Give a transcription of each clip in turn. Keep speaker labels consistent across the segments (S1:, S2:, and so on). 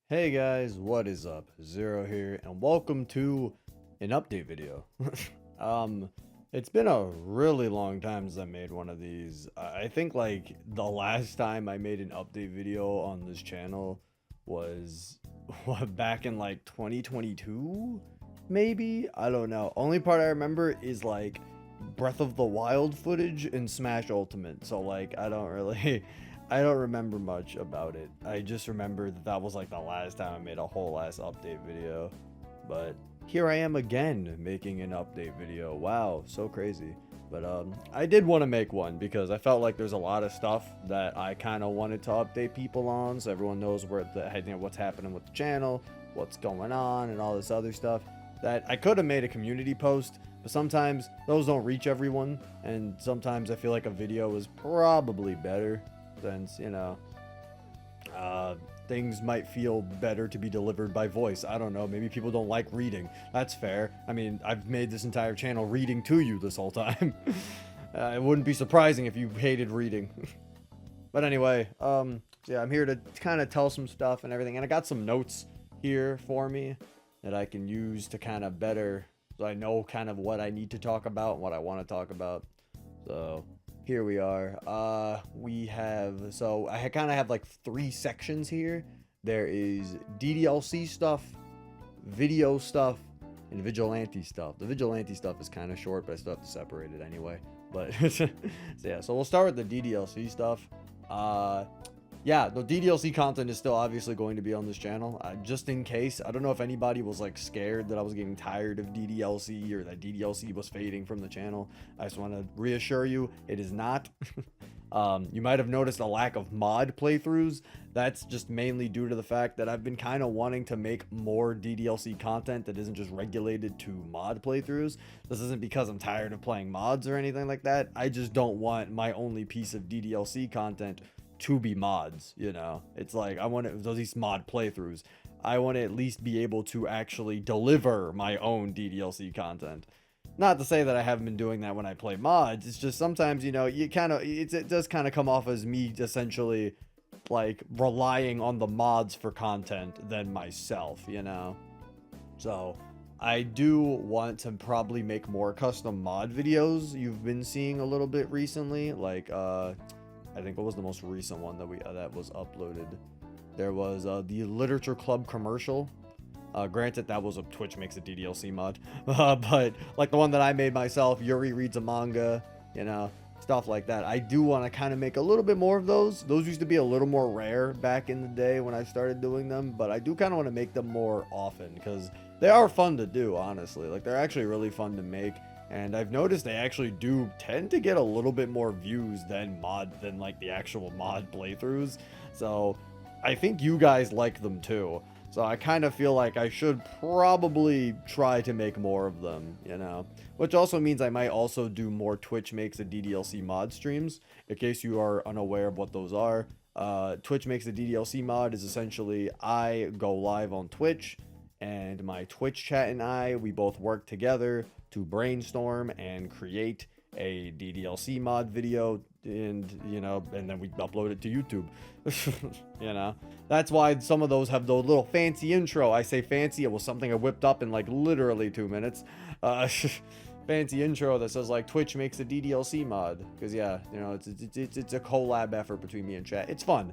S1: Hey guys, what is up? Zero here, and welcome to an update video. um, it's been a really long time since I made one of these. I think like the last time I made an update video on this channel was back in like 2022, maybe? I don't know. Only part I remember is like Breath of the Wild footage in Smash Ultimate. So like I don't really I don't remember much about it. I just remember that that was like the last time I made a whole ass update video. But here I am again making an update video. Wow, so crazy. But I did want to make one because I felt like there's a lot of stuff that I kind of wanted to update people on, so everyone knows what's happening with the channel, what's going on, and all this other stuff. That I could have made a community post, but sometimes those don't reach everyone, and sometimes I feel like a video is probably better since, things might feel better to be delivered by voice. I don't know, maybe people don't like reading. That's fair. I mean, I've made this entire channel reading to you this whole time. It wouldn't be surprising if you hated reading. But anyway, yeah, I'm here to kind of tell some stuff and everything, and I got some notes here for me that I can use to kind of better, so I know kind of what I need to talk about and what I want to talk about. So here we are. So I kind of have like three sections here. There is DDLC stuff, video stuff, and vigilante stuff. The vigilante stuff is kind of short, but I still have to separate it anyway. But so yeah, so we'll start with the DDLC stuff. Yeah, the DDLC content is still obviously going to be on this channel, just in case. I don't know if anybody was like scared that I was getting tired of DDLC or that DDLC was fading from the channel. I just want to reassure you, it is not. You might have noticed a lack of mod playthroughs. That's just mainly due to the fact that I've been kind of wanting to make more DDLC content that isn't just regulated to mod playthroughs. This isn't because I'm tired of playing mods or anything like that. I just don't want my only piece of DDLC content to be mods. It's like I want these mod playthroughs. I want to at least be able to actually deliver my own DDLC content. Not to say that I haven't been doing that when I play mods. It's just sometimes, it does kind of come off as me essentially like relying on the mods for content than myself. So I do want to probably make more custom mod videos. You've been seeing a little bit recently, like I think what was the most recent one that was uploaded? There was the Literature Club commercial. Granted, that was a Twitch makes a DDLC mod, but like the one that I made myself, Yuri reads a manga, stuff like that. I do want to kind of make a little bit more of those. Those used to be a little more rare back in the day when I started doing them, but I do kind of want to make them more often because they are fun to do, honestly. Like they're actually really fun to make. And I've noticed they actually do tend to get a little bit more views than like the actual mod playthroughs. So I think you guys like them too. So I kind of feel like I should probably try to make more of them, Which also means I might also do more Twitch makes a DDLC mod streams. In case you are unaware of what those are, Twitch makes a DDLC mod is essentially I go live on Twitch and my Twitch chat and we both work together to brainstorm and create a DDLC mod video, and then we upload it to YouTube. That's why some of those have the little fancy intro. I say fancy, it was something I whipped up in like literally 2 minutes. Fancy intro that says like Twitch makes a DDLC mod, because it's a collab effort between me and chat. It's fun.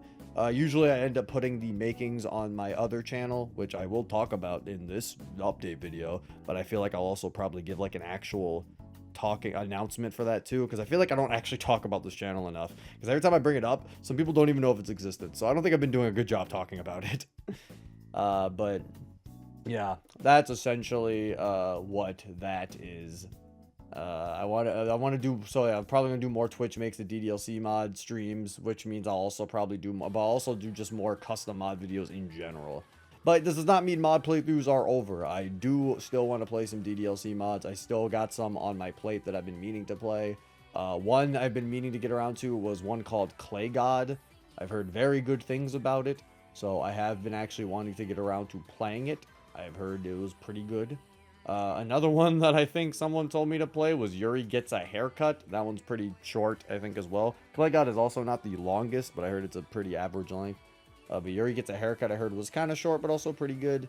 S1: Usually I end up putting the makings on my other channel, which I will talk about in this update video, but I feel like I'll also probably give like an actual talking announcement for that too, because I feel like I don't actually talk about this channel enough, because every time I bring it up, some people don't even know of its existence, so I don't think I've been doing a good job talking about it. But yeah, that's essentially what that is. I want to do, so yeah, I'm probably gonna do more Twitch makes the DDLC mod streams, which means I'll also probably do more, but I'll also do just more custom mod videos in general. But this does not mean mod playthroughs are over. I do still want to play some DDLC mods. I still got some on my plate that I've been meaning to play. One I've been meaning to get around to was one called Clay God. I've heard very good things about it, so I have been actually wanting to get around to playing it. I've heard it was pretty good. Another one that I think someone told me to play was Yuri Gets a Haircut. That one's pretty short, I think, as well. Clay God is also not the longest, but I heard it's a pretty average length. But Yuri Gets a Haircut, I heard, was kind of short, but also pretty good.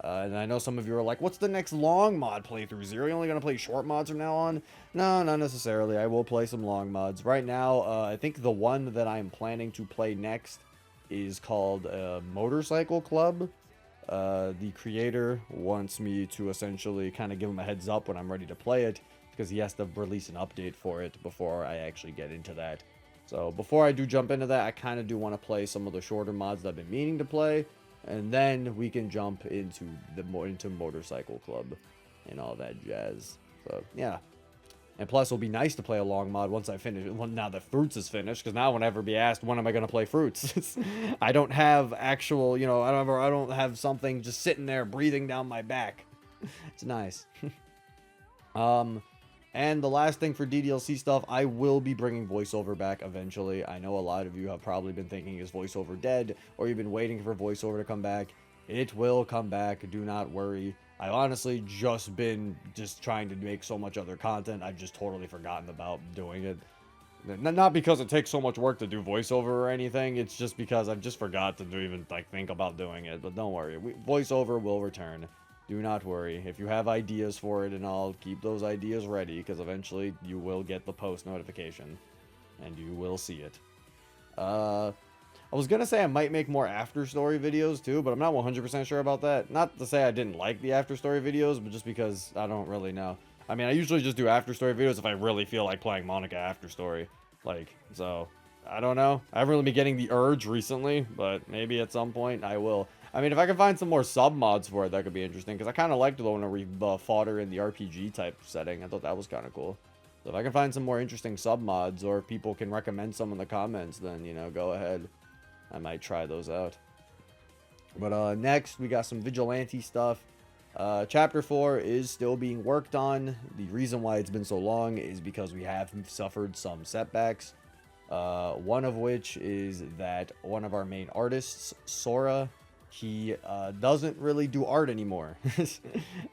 S1: And I know some of you are like, what's the next long mod playthrough? Zero, you only going to play short mods from now on? No, not necessarily. I will play some long mods. Right now, I think the one that I'm planning to play next is called Motorcycle Club. The creator wants me to essentially kind of give him a heads up when I'm ready to play it, because he has to release an update for it before I actually get into that. So before I do jump into that, I kind of do want to play some of the shorter mods that I've been meaning to play, and then we can jump into Motorcycle Club and all that jazz. So yeah, and plus it'll be nice to play a long mod once I finish. Well, now that Fruits is finished, because now whenever be asked when am I gonna play Fruits, I don't have actual, you know, I don't have something just sitting there breathing down my back. It's nice. And the last thing for DDLC stuff, I will be bringing voiceover back eventually. I know a lot of you have probably been thinking, is voiceover dead? Or you've been waiting for voiceover to come back. It will come back, do not worry. I've honestly just been trying to make so much other content, I've just totally forgotten about doing it. Not because it takes so much work to do voiceover or anything, it's just because I've just forgot to even think about doing it. But don't worry, voiceover will return. Do not worry. If you have ideas for it and all, keep those ideas ready, because eventually you will get the post notification and you will see it. I was gonna say I might make more after story videos too, but I'm not 100% sure about that. Not to say I didn't like the after story videos, but just because I don't really know. I mean, I usually just do after story videos if I really feel like playing Monica after story. So I don't know. I haven't really been getting the urge recently, but maybe at some point I will. I mean, if I can find some more sub mods for it, that could be interesting, because I kind of liked the one where we fought her in the RPG type setting. I thought that was kind of cool. So if I can find some more interesting sub mods, or if people can recommend some in the comments, then, you know, go ahead. I might try those out. But next, we got some Vigilante stuff. Chapter 4 is still being worked on. The reason why it's been so long is because we have suffered some setbacks. One of which is that one of our main artists, Sora, he doesn't really do art anymore.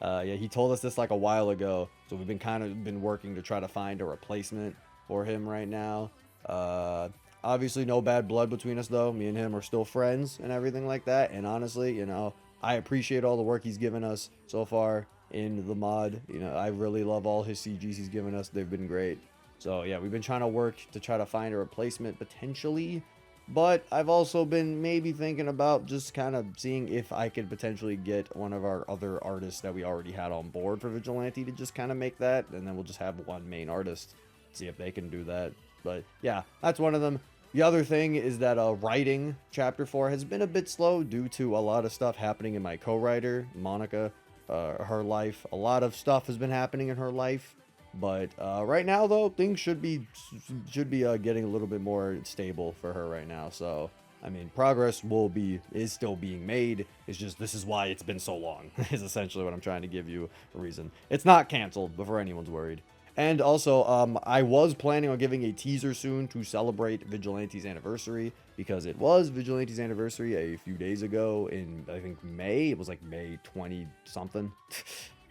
S1: Yeah, he told us this like a while ago, so we've been working to try to find a replacement for him right now. Obviously no bad blood between us though. Me and him are still friends and everything like that, and honestly, you know, I appreciate all the work he's given us so far in the mod. You know, I really love all his CGs he's given us. They've been great. So yeah, we've been trying to work to try to find a replacement potentially. But I've also been maybe thinking about just kind of seeing if I could potentially get one of our other artists that we already had on board for Vigilante to just kind of make that. And then we'll just have one main artist. See if they can do that. But yeah, that's one of them. The other thing is that writing Chapter 4 has been a bit slow due to a lot of stuff happening in my co-writer, Monica, her life. A lot of stuff has been happening in her life. But right now, though, things should be getting a little bit more stable for her right now. So, I mean, progress is still being made. It's just this is why it's been so long, is essentially what I'm trying to give you a reason. It's not canceled, before anyone's worried. And also, I was planning on giving a teaser soon to celebrate Vigilante's anniversary, because it was Vigilante's anniversary a few days ago in, I think, May. It was like May 20-something.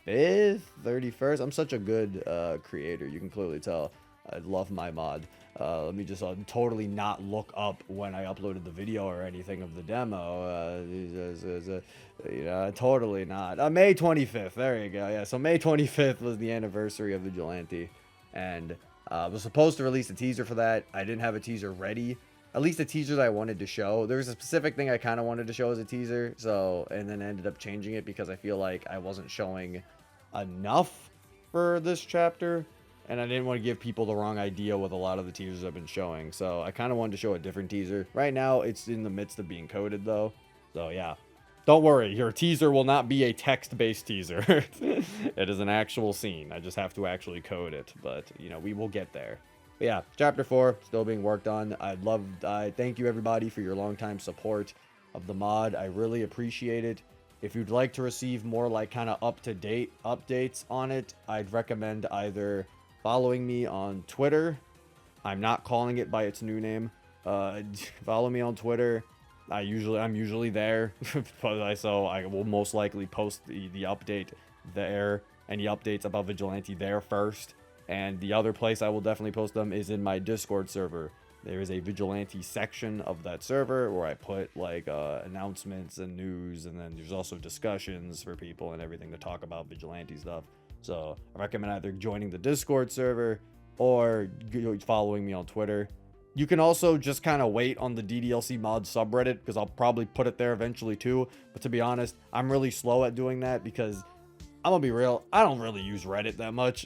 S1: 5th, 31st. I'm such a good creator. You can clearly tell. I love my mod. Let me just totally not look up when I uploaded the video or anything of the demo. You know, totally not. May 25th. There you go. Yeah, so May 25th was the anniversary of Vigilante. And I was supposed to release a teaser for that. I didn't have a teaser ready. At least the teaser that I wanted to show. There was a specific thing I kind of wanted to show as a teaser. So, and then I ended up changing it because I feel like I wasn't showing enough for this chapter. And I didn't want to give people the wrong idea with a lot of the teasers I've been showing. So I kind of wanted to show a different teaser. Right now, it's in the midst of being coded, though. So yeah, don't worry. Your teaser will not be a text-based teaser. It is an actual scene. I just have to actually code it. But, you know, we will get there. But yeah, Chapter 4, still being worked on. I thank you, everybody, for your long-time support of the mod. I really appreciate it. If you'd like to receive more, like, kind of up-to-date updates on it, I'd recommend either following me on Twitter. I'm not calling it by its new name. Follow me on Twitter. I'm usually there. So I will most likely post the update there. Any updates about Vigilante there first. And the other place I will definitely post them is in my Discord server. There is a Vigilante section of that server where I put like announcements and news, and then there's also discussions for people and everything to talk about Vigilante stuff. So I recommend either joining the Discord server or following me on Twitter. You can also just kind of wait on the DDLC mod subreddit, because I'll probably put it there eventually too. But to be honest, I'm really slow at doing that because I'm gonna be real, I don't really use Reddit that much.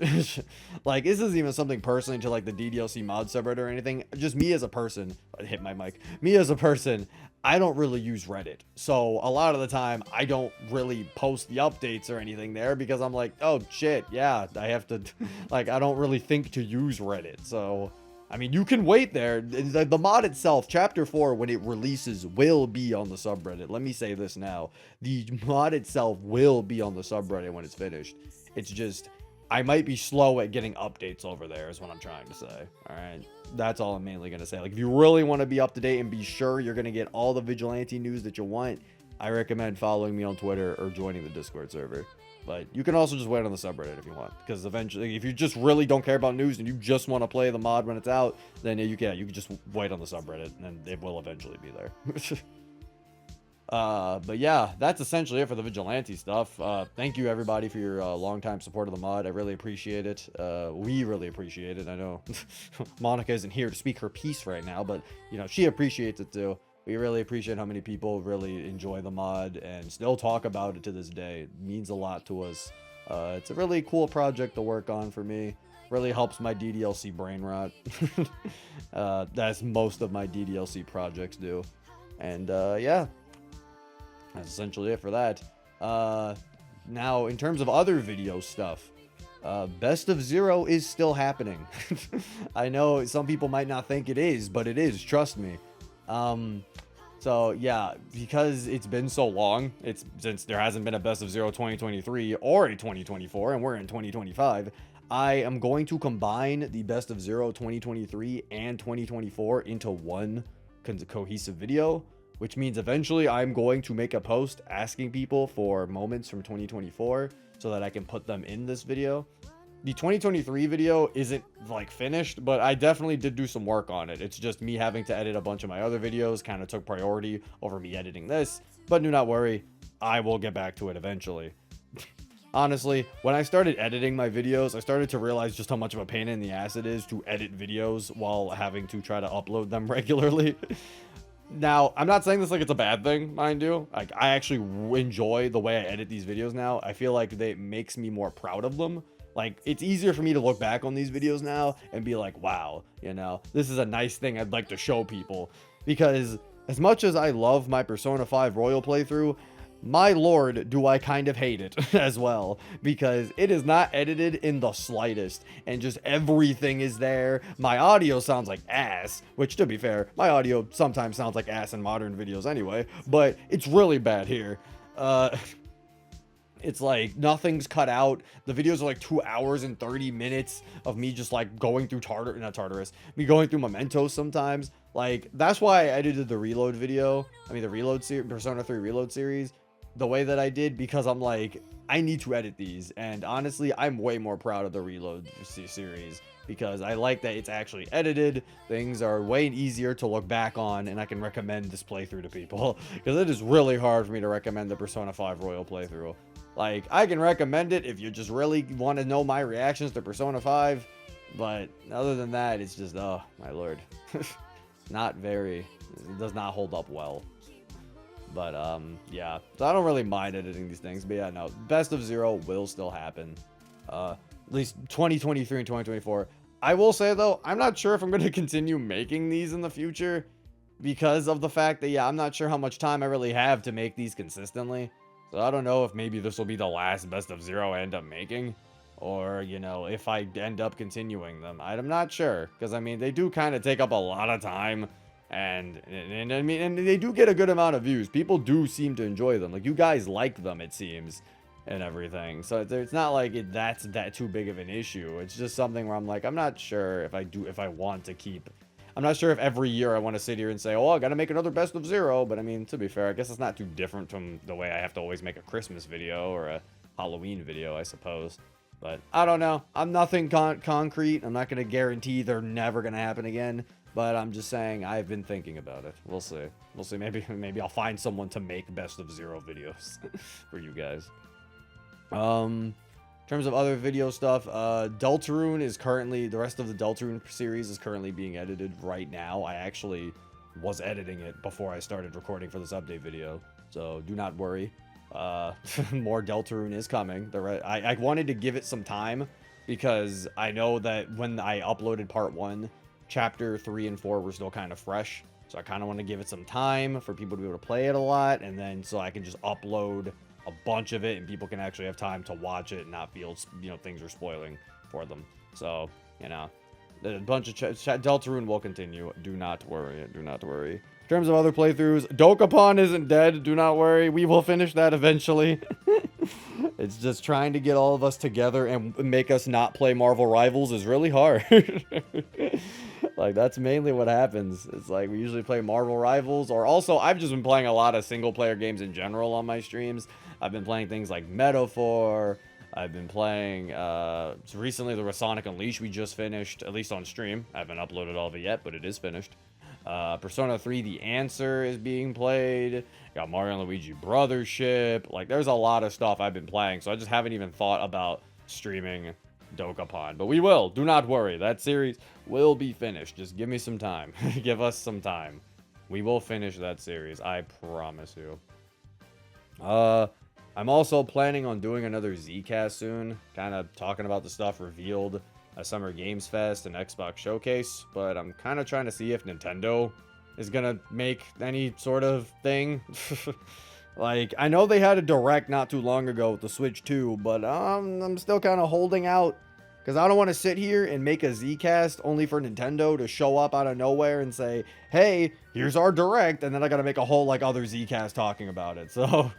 S1: Like, this isn't even something personally to like the DDLC mod subreddit or anything. Just me as a person, I hit my mic. Me as a person, I don't really use Reddit. So a lot of the time, I don't really post the updates or anything there because I'm like, oh shit, yeah, I have to, like, I don't really think to use Reddit. So, I mean, you can wait there. The mod itself, Chapter 4, when it releases, will be on the subreddit. Let me say this now. The mod itself will be on the subreddit when it's finished. It's just, I might be slow at getting updates over there is what I'm trying to say. All right? That's all I'm mainly going to say. Like, if you really want to be up to date and be sure you're going to get all the Vigilante news that you want, I recommend following me on Twitter or joining the Discord server. But you can also just wait on the subreddit if you want, because eventually, if you just really don't care about news and you just want to play the mod when it's out, then you can just wait on the subreddit and it will eventually be there. But yeah, that's essentially it for the Vigilante stuff. Thank you everybody for your long-time support of the mod. I really appreciate it. We really appreciate it. I know Monica isn't here to speak her piece right now, but you know, she appreciates it too. We really appreciate how many people really enjoy the mod and still talk about it to this day. It means a lot to us. It's a really cool project to work on for me. Really helps my DDLC brain rot. That's most of my DDLC projects do. And yeah, that's essentially it for that. Now, in terms of other video stuff, Best of Zero is still happening. I know some people might not think it is, but it is, trust me. So yeah, because it's been so long, since there hasn't been a Best of Zero 2023 or a 2024, and we're in 2025, I am going to combine the Best of Zero 2023 and 2024 into one cohesive video, which means eventually I'm going to make a post asking people for moments from 2024 so that I can put them in this video. The 2023 video isn't like finished, but I definitely did do some work on it. It's just me having to edit a bunch of my other videos kind of took priority over me editing this, but do not worry, I will get back to it eventually. Honestly, when I started editing my videos, I started to realize just how much of a pain in the ass it is to edit videos while having to try to upload them regularly. Now, I'm not saying this like it's a bad thing, mind you. Like, I actually enjoy the way I edit these videos now. I feel like it makes me more proud of them. Like, it's easier for me to look back on these videos now and be like, wow, you know, this is a nice thing I'd like to show people. Because as much as I love my Persona 5 Royal playthrough, my lord, do I kind of hate it as well, because it is not edited in the slightest, and just everything is there. My audio sounds like ass, which, to be fair, my audio sometimes sounds like ass in modern videos anyway, but it's really bad here. It's like nothing's cut out. The videos are like 2 hours and 30 minutes of me just like going through me going through Mementos sometimes. Like, that's why I edited the reload video. I mean, the reload series, Persona 3 reload series, the way that I did, because I'm like, I need to edit these. And honestly, I'm way more proud of the reload series because I like that it's actually edited. Things are way easier to look back on, and I can recommend this playthrough to people because it is really hard for me to recommend the Persona 5 Royal playthrough. Like, I can recommend it if you just really want to know my reactions to Persona 5, but other than that, it's just, oh, my lord. It does not hold up well. But, yeah. So I don't really mind editing these things, but yeah, no. Best of Zero will still happen. At least 2023 and 2024. I will say, though, I'm not sure if I'm going to continue making these in the future because of the fact that, yeah, I'm not sure how much time I really have to make these consistently. So I don't know if maybe this will be the last Best of Zero I end up making, or, you know, if I end up continuing them. I'm not sure, because, I mean, they do kind of take up a lot of time, and I mean, and they do get a good amount of views. People do seem to enjoy them. Like, you guys like them, it seems, and everything. So it's not like that's that too big of an issue. It's just something where I'm like, I'm not sure if I want to keep... I'm not sure if every year I want to sit here and say, oh, I got to make another Best of Zero. But I mean, to be fair, I guess it's not too different from the way I have to always make a Christmas video or a Halloween video, I suppose. But I don't know. I'm nothing concrete. I'm not going to guarantee they're never going to happen again. But I'm just saying, I've been thinking about it. We'll see. We'll see. Maybe I'll find someone to make best of Zero videos for you guys. In terms of other video stuff, Deltarune is currently, the rest of the Deltarune series is currently being edited right now. I actually was editing it before I started recording for this update video, so do not worry. More Deltarune is coming. I wanted to give it some time because I know that when I uploaded part 1, chapter 3 and 4 were still kind of fresh, so I kind of want to give it some time for people to be able to play it a lot, and then so I can just upload a bunch of it and people can actually have time to watch it and not feel, you know, things are spoiling for them. So, you know, a bunch of Deltarune will continue. Do not worry. Do not worry. In terms of other playthroughs, Dokapon isn't dead. Do not worry. We will finish that eventually. It's just trying to get all of us together and make us not play Marvel Rivals is really hard. Like, that's mainly what happens. It's like we usually play Marvel Rivals, or also I've just been playing a lot of single player games in general on my streams. I've been playing things like Metaphor. I've been playing recently the Sonic Unleashed we just finished, at least on stream. I haven't uploaded all of it yet, but it is finished. Persona 3 The Answer is being played. Got Mario and Luigi Brothership. Like, there's a lot of stuff I've been playing, so I just haven't even thought about streaming Dokapon. But we will. Do not worry. That series will be finished. Just give me some time. Give us some time. We will finish that series. I promise you. I'm also planning on doing another Zcast soon. Kind of talking about the stuff revealed at Summer Games Fest and Xbox Showcase. But I'm kind of trying to see if Nintendo is going to make any sort of thing. Like, I know they had a direct not too long ago with the Switch 2, but I'm still kind of holding out. Because I don't want to sit here and make a Zcast only for Nintendo to show up out of nowhere and say, hey, here's our direct, and then I got to make a whole, like, other Zcast talking about it. So,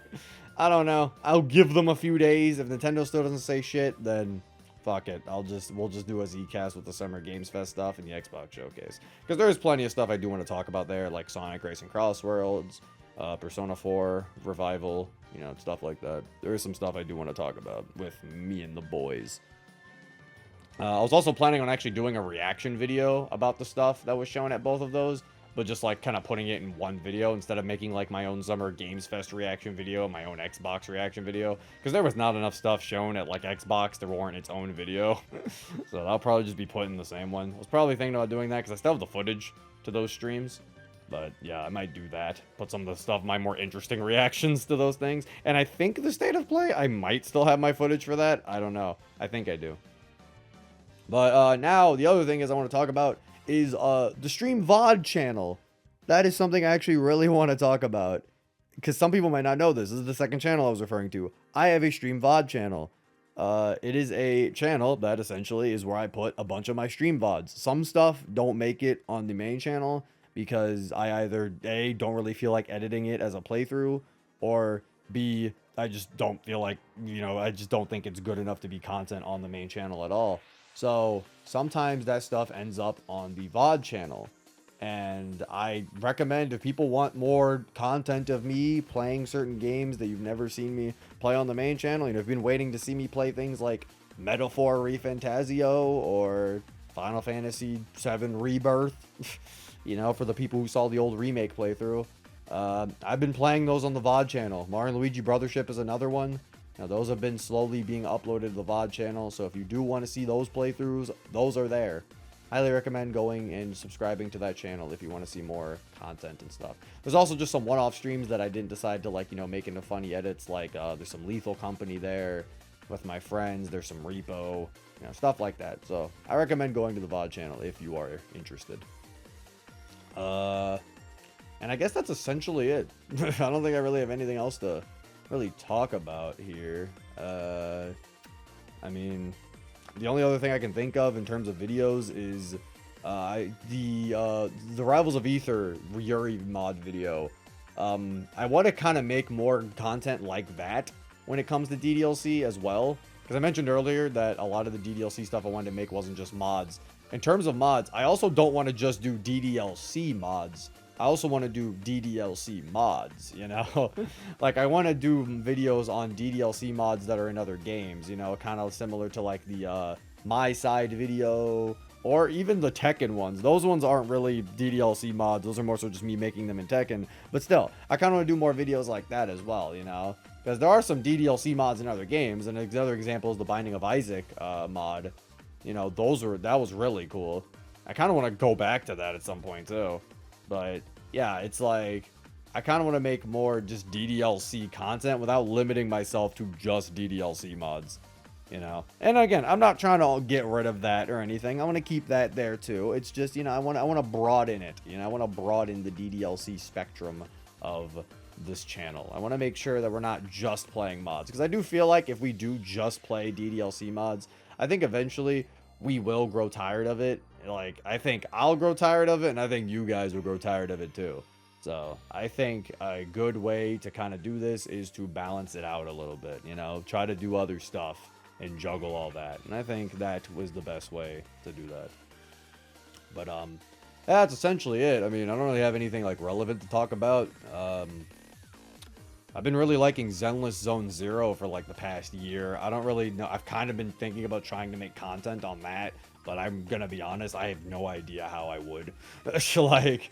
S1: I don't know. I'll give them a few days. If Nintendo still doesn't say shit, then fuck it. We'll just do a Zcast with the Summer Games Fest stuff and the Xbox Showcase. Because there's plenty of stuff I do want to talk about there, like Sonic Racing Cross Worlds, Persona 4 Revival, you know, stuff like that. There is some stuff I do want to talk about with me and the boys. I was also planning on actually doing a reaction video about the stuff that was shown at both of those, but just like kind of putting it in one video instead of making like my own Summer Games Fest reaction video, my own Xbox reaction video, because there was not enough stuff shown at like Xbox to warrant its own video. So I'll probably just be putting the same one. I was probably thinking about doing that because I still have the footage to those streams. But yeah, I might do that. Put some of the stuff, my more interesting reactions to those things. And I think the State of Play, I might still have my footage for that. I don't know. I think I do. But now, the other thing is I want to talk about is the Stream VOD channel. That is something I actually really want to talk about. Because some people might not know this. This is the second channel I was referring to. I have a Stream VOD channel. It is a channel that essentially is where I put a bunch of my stream VODs. Some stuff don't make it on the main channel because I either A, don't really feel like editing it as a playthrough, or B, I just don't feel like, you know, I just don't think it's good enough to be content on the main channel at all. So sometimes that stuff ends up on the VOD channel. And I recommend if people want more content of me playing certain games that you've never seen me play on the main channel, you know, if you've been waiting to see me play things like Metaphor ReFantazio or Final Fantasy VII Rebirth, you know, for the people who saw the old remake playthrough, I've been playing those on the VOD channel. Mario and Luigi Brothership is another one. Now, those have been slowly being uploaded to the VOD channel, so if you do want to see those playthroughs, those are there. Highly recommend going and subscribing to that channel if you want to see more content and stuff. There's also just some one-off streams that I didn't decide to, like, you know, make into funny edits. Like, there's some Lethal Company there with my friends. There's some Repo, you know, stuff like that. So, I recommend going to the VOD channel if you are interested. And I guess that's essentially it. I don't think I really have anything else to really talk about here. I mean, the only other thing I can think of in terms of videos is the Rivals of Aether Yuri mod video. I want to kind of make more content like that when it comes to DDLC as well, because I mentioned earlier that a lot of the DDLC stuff I wanted to make wasn't just mods. In terms of mods, I also don't want to just do DDLC mods. I also want to do DDLC mods, you know? Like, I want to do videos on DDLC mods that are in other games, you know? Kind of similar to, like, the My Side video, or even the Tekken ones. Those ones aren't really DDLC mods. Those are more so just me making them in Tekken. But still, I kind of want to do more videos like that as well, you know? Because there are some DDLC mods in other games, and another example is the Binding of Isaac mod. You know, that was really cool. I kind of want to go back to that at some point too. But yeah, it's like, I kind of want to make more just DDLC content without limiting myself to just DDLC mods, you know. And again, I'm not trying to get rid of that or anything. I want to keep that there too. It's just, you know, I want to broaden it. You know, I want to broaden the DDLC spectrum of this channel. I want to make sure that we're not just playing mods, because I do feel like if we do just play DDLC mods, I think eventually we will grow tired of it. Like, I think I'll grow tired of it, and I think you guys will grow tired of it too. So I think a good way to kind of do this is to balance it out a little bit, you know, try to do other stuff and juggle all that. And I think that was the best way to do that. But that's essentially it. I mean, I don't really have anything like relevant to talk about. I've been really liking Zenless Zone Zero for like the past year. I don't really know. I've kind of been thinking about trying to make content on that, but I'm gonna be honest, I have no idea how I would. Like,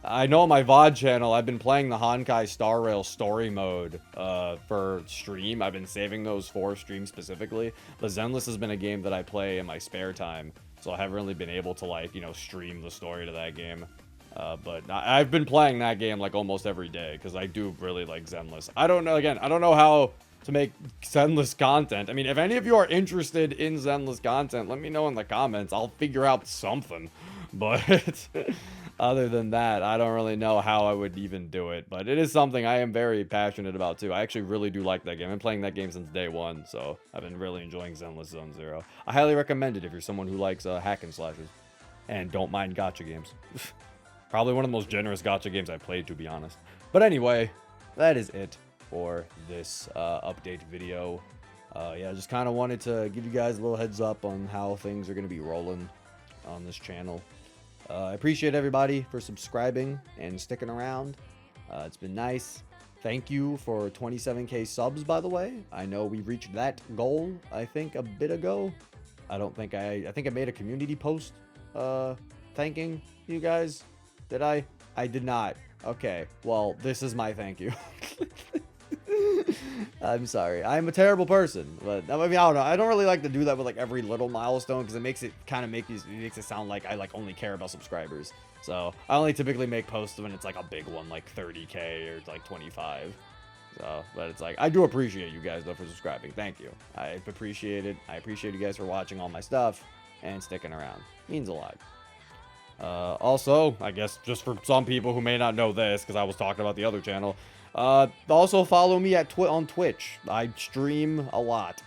S1: I know on my VOD channel, I've been playing the Honkai Star Rail story mode for stream. I've been saving those for stream specifically. But Zenless has been a game that I play in my spare time, so I haven't really been able to, like, you know, stream the story to that game. But I've been playing that game like almost every day because I do really like Zenless. I don't know, again, I don't know how to make Zenless content. I mean, if any of you are interested in Zenless content, let me know in the comments. I'll figure out something. But other than that, I don't really know how I would even do it. But it is something I am very passionate about too. I actually really do like that game. I've been playing that game since day one, so I've been really enjoying Zenless Zone Zero. I highly recommend it if you're someone who likes hack and slashes and don't mind gacha games. Probably one of the most generous gacha games I've played, to be honest. But anyway, that is it for this update video. Yeah, just kind of wanted to give you guys a little heads up on how things are going to be rolling on this channel. I appreciate everybody for subscribing and sticking around. It's been nice. Thank you for 27K subs, by the way. I know we reached that goal, I think, a bit ago. I think I made a community post thanking you guys. Did I? I did not. Okay, well, this is my thank you. I'm sorry. I'm a terrible person, but I mean, I don't know. I don't really like to do that with like every little milestone because it makes it makes it sound like I like only care about subscribers. So I only typically make posts when it's like a big one, like 30K or like 25. So, but it's like, I do appreciate you guys though for subscribing. Thank you. I appreciate it. I appreciate you guys for watching all my stuff and sticking around. It means a lot. Also, I guess just for some people who may not know this, because I was talking about the other channel, also follow me on Twitch. I stream a lot.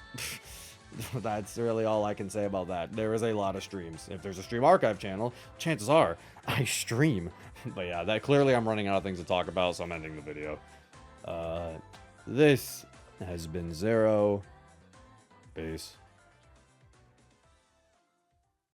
S1: That's really all I can say about that. There is a lot of streams. If there's a stream archive channel, chances are I stream. But yeah, that clearly I'm running out of things to talk about, so I'm ending the video. This has been Zero. Peace.